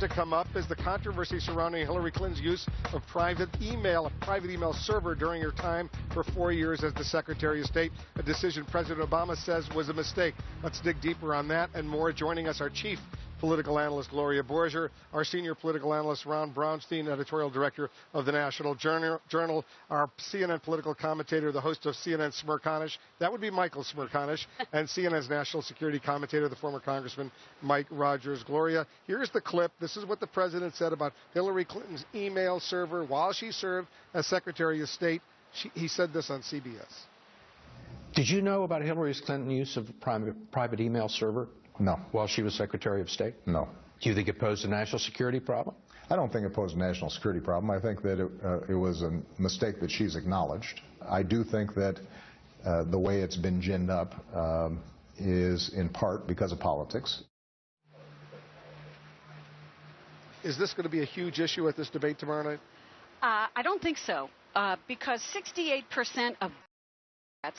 To come up is the controversy surrounding Hillary Clinton's use of a private email server during her time for 4 years as the Secretary of State, a decision President Obama says was a mistake. Let's dig deeper on that and more. Joining us, our chief political analyst Gloria Borger, our senior political analyst Ron Brownstein, editorial director of the National Journal, our CNN political commentator, the host of CNN Smirconish, that would be Michael Smirconish, and CNN's national security commentator, the former Congressman Mike Rogers. Gloria, here's the clip. This is what the president said about Hillary Clinton's email server while she served as Secretary of State. He said this on CBS. Did you know about Hillary Clinton's use of private email server? No. While she was Secretary of State? No. Do you think it posed a national security problem? I don't think it posed a national security problem. I think that it was a mistake that she's acknowledged. I do think that the way it's been ginned up is in part because of politics. Is this going to be a huge issue at this debate tomorrow night? I don't think so, because 68% of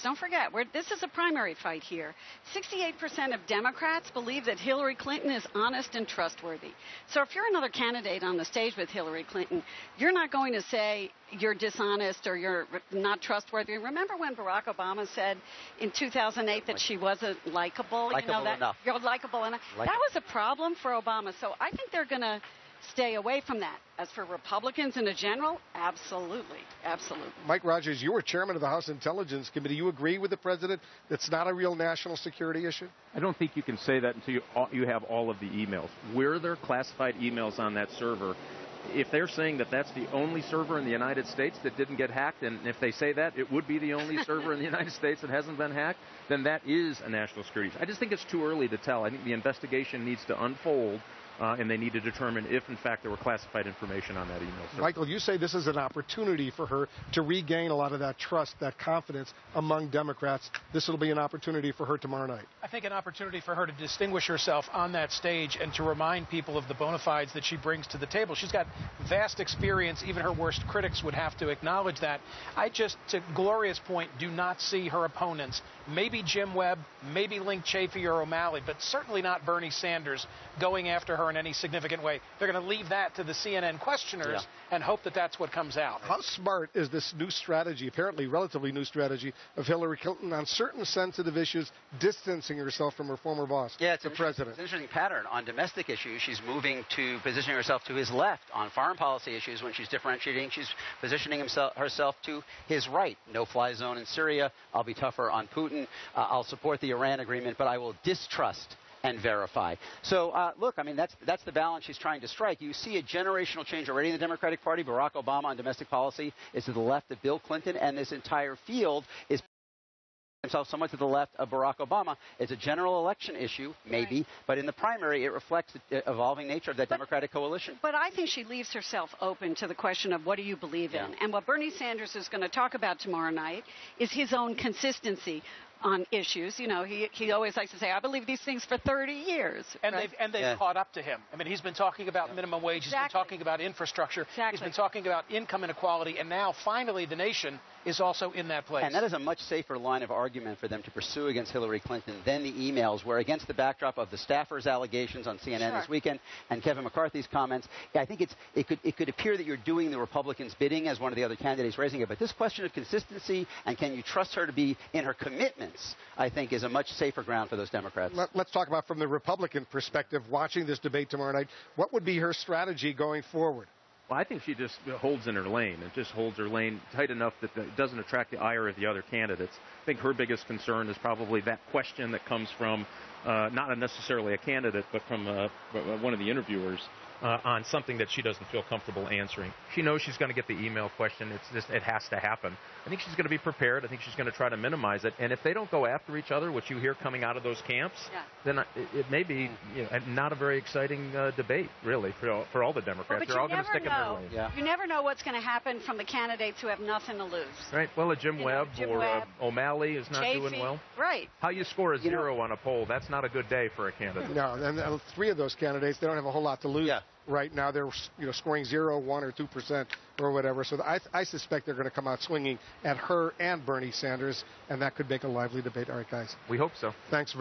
don't forget, this is a primary fight here. 68% of Democrats believe that Hillary Clinton is honest and trustworthy. So if you're another candidate on the stage with Hillary Clinton, you're not going to say you're dishonest or you're not trustworthy. Remember when Barack Obama said in 2008 that she wasn't likable? Enough. You're likable enough. That was a problem for Obama. So I think they're going to stay away from that. As for Republicans in general, absolutely, absolutely. Mike Rogers, you were chairman of the House Intelligence Committee. You agree with the president that's not a real national security issue? I don't think you can say that until you have all of the emails. Were there classified emails on that server? If they're saying that that's the only server in the United States that didn't get hacked, and if they say that it would be the only server in the United States that hasn't been hacked, then that is a national security. I just think it's too early to tell. I think the investigation needs to unfold. And they need to determine if, in fact, there were classified information on that email server. Michael, you say this is an opportunity for her to regain a lot of that trust, that confidence among Democrats. This will be an opportunity for her tomorrow night. I think an opportunity for her to distinguish herself on that stage and to remind people of the bona fides that she brings to the table. She's got vast experience. Even her worst critics would have to acknowledge that. I just, to Gloria's point, do not see her opponents, maybe Jim Webb, maybe Link Chafee or O'Malley, but certainly not Bernie Sanders, going after her in any significant way. They're going to leave that to the CNN questioners and hope that that's what comes out. How smart is this new strategy, apparently relatively new strategy, of Hillary Clinton on certain sensitive issues, distancing herself from her former boss, the president? It's an interesting pattern. On domestic issues, she's moving to positioning herself to his left. On foreign policy issues, when she's differentiating, she's positioning herself to his right. No-fly zone in Syria. I'll be tougher on Putin. I'll support the Iran agreement, but I will distrust and verify. So, look, I mean, that's the balance she's trying to strike. You see a generational change already in the Democratic Party. Barack Obama on domestic policy is to the left of Bill Clinton, and this entire field is himself somewhat to the left of Barack Obama. It's a general election issue, maybe, but in the primary, it reflects the evolving nature of that Democratic coalition. But I think she leaves herself open to the question of what do you believe in? And what Bernie Sanders is going to talk about tomorrow night is his own consistency on issues. You know, he always likes to say, I believe these things for 30 years. And they've caught up to him. I mean, he's been talking about minimum wage. He's been talking about infrastructure. He's been talking about income inequality. And now, finally, the nation is also in that place. And that is a much safer line of argument for them to pursue against Hillary Clinton than the emails, where against the backdrop of the staffers' allegations on CNN this weekend and Kevin McCarthy's comments, I think it could appear that you're doing the Republicans' bidding as one of the other candidates raising it. But this question of consistency and can you trust her to be in her commitments, I think, is a much safer ground for those Democrats. Let's talk about from the Republican perspective, watching this debate tomorrow night. What would be her strategy going forward? Well, I think she just holds in her lane and just holds her lane tight enough that it doesn't attract the ire of the other candidates. I think her biggest concern is probably that question that comes from not necessarily a candidate, but from one of the interviewers on something that she doesn't feel comfortable answering. She knows she's going to get the email question. It has to happen. I think she's going to be prepared. I think she's going to try to minimize it. And if they don't go after each other, which you hear coming out of those camps, then it may be not a very exciting debate, really, for all the Democrats. They're all going to stick in their lane. You never know what's going to happen from the candidates who have nothing to lose. Right. Well, a Jim Webb or O'Malley is not doing well. Right. How you score a zero on a poll, that's not a good day for a candidate. No, and three of those candidates, they don't have a whole lot to lose. Right now, they're scoring 0, 1, or 2% or whatever. So I suspect they're going to come out swinging at her and Bernie Sanders, and that could make a lively debate. All right, guys. We hope so. Thanks very much.